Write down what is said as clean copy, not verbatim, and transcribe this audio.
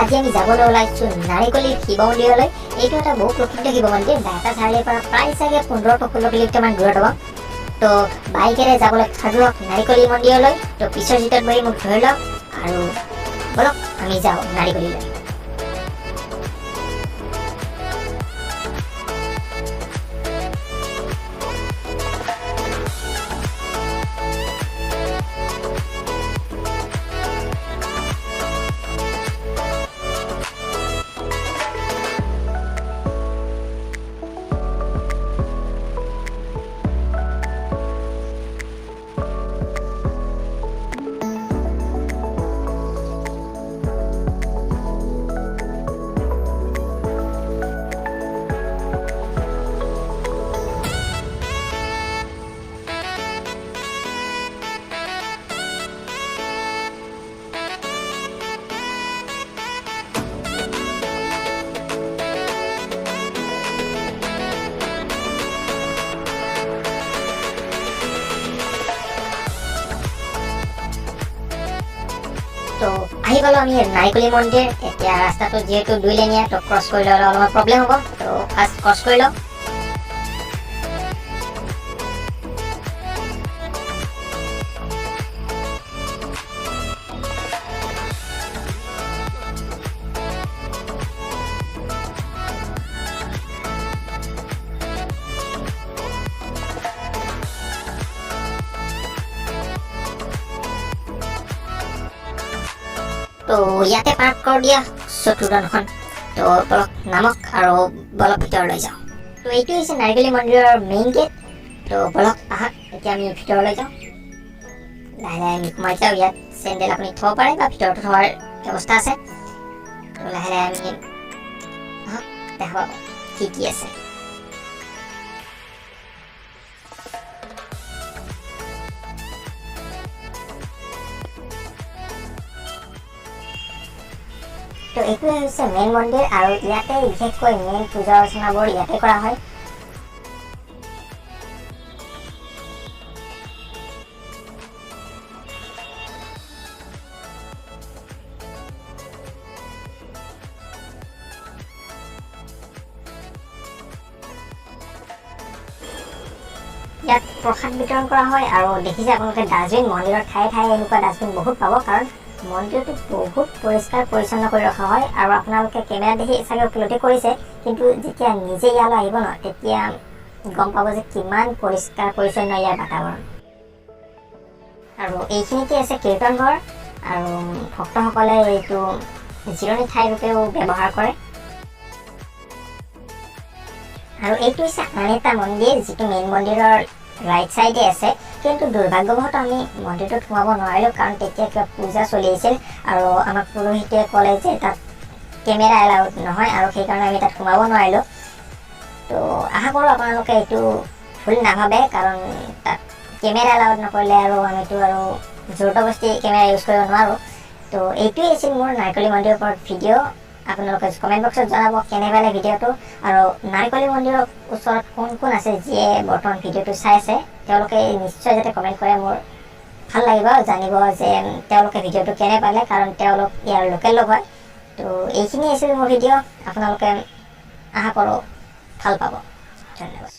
আজি আমি যাবলৈ ওলাইছোঁ নাৰিকলীৰ শিৱ মন্দিৰলৈ। এইটো এটা বহু প্ৰসিদ্ধ শিৱ মন্দিৰ। ডাইটা চাৰিআলিৰ পৰা প্ৰায় চাগে 15-16 কিলোমিটাৰমান দূৰত হ'ব। তো বাইকেৰে যাবলৈ সাজু হওক নাৰিকলী মন্দিৰলৈ। তো পিছৰ জিটত বহি মোক ধৰি লওক আৰু বলক আমি যাওঁ নাৰিকলীলৈ। তো আহি পালো আমি নাৰিকলী মন্দিৰ। এতিয়া ৰাস্তাটো যিহেতু 2 লেনীয়া, তো ক্ৰছ কৰি ল'লে অলপমান প্ৰব্লেম হ'ব। তো ফাৰ্ষ্ট ক্ৰছ কৰি লওঁ। তো ইয়াতে পাৰ্ক কৰি দিয়া চতুৰ্দনখন। তো বলক নামক আৰু বলক ভিতৰলৈ যাওঁ। তো এইটো হৈছে নাৰিকলী মন্দিৰৰ মেইন গেট। তো বলক আহক এতিয়া আমি ভিতৰলৈ যাওঁ। লাহে লাহে আমি সোমাই যাওঁ। ইয়াত চেণ্ডেল আপুনি থ'ব পাৰে বা ভিতৰতো থোৱাৰ ব্যৱস্থা আছে। তো লাহে লাহে আমি আহক দেখা পাব কি আছে। তো এইটোৱে হৈছে মেইন মন্দিৰ আৰু ইয়াতে বিশেষকৈ মেইন পূজা অৰ্চনাবোৰ ইয়াতে কৰা হয়। ইয়াত প্ৰসাদ বিতৰণ কৰা হয় আৰু দেখিছে আপোনালোকে ডাষ্টবিন মন্দিৰৰ ঠায়ে ঠায়ে এনেকুৱা ডাষ্টবিন বহুত পাব, কাৰণ মন্দিৰটো বহুত পৰিষ্কাৰ পৰিচ্ছন্ন কৰি ৰখা হয়। আৰু আপোনালোকে কেমেৰা দেখি চাগে উপলব্ধি কৰিছে, কিন্তু যেতিয়া নিজে ইয়ালৈ আহিব ন, তেতিয়া গম পাব যে কিমান পৰিষ্কাৰ পৰিচ্ছন্ন ইয়াৰ বাতাৱৰণ। আৰু এইখিনিতে আছে কীৰ্তন ঘৰ, আৰু ভক্তসকলে এইটো জিৰণি ঠাই ৰূপেও ব্যৱহাৰ কৰে। আৰু এইটো হৈছে আন এটা মন্দিৰ, যিটো মেইন মন্দিৰৰ ৰাইট চাইডে আছে। কিন্তু দুৰ্ভাগ্যবশতঃ আমি মন্দিৰটোত সোমাব নোৱাৰিলোঁ, কাৰণ তেতিয়া কিবা পূজা চলি আছিল আৰু আমাক পুৰোহিতে ক'লে যে তাত কেমেৰা এলাউড নহয়, আৰু সেইকাৰণে আমি তাত সোমাব নোৱাৰিলোঁ। তো আশা কৰোঁ আপোনালোকে এইটো ভুল নাভাবে, কাৰণ তাত কেমেৰা এলাউড নকৰিলে আৰু আমিতো আৰু জোৰজবস্তি কেমেৰা ইউজ কৰিব নোৱাৰোঁ। তো এইটোৱেই আছিল মোৰ নাৰিকলী মন্দিৰৰ ওপৰত ভিডিঅ'। আপোনালোকে কমেণ্ট বক্সত জনাব কেনে পালে ভিডিঅ'টো, আৰু নাৰিকলী মন্দিৰৰ ওচৰত কোন কোন আছে যিয়ে বৰ্তমান ভিডিঅ'টো চাই আছে, তেওঁলোকে নিশ্চয় যাতে কমেণ্ট কৰে। মোৰ ভাল লাগিব জানিব যে তেওঁলোকে ভিডিঅ'টো কেনে পালে, কাৰণ তেওঁলোক ইয়াৰ লোকেল লোক হয়। তো এইখিনি আছিল মোৰ ভিডিঅ'। আপোনালোকে আশা কৰোঁ ভাল পাব। ধন্যবাদ।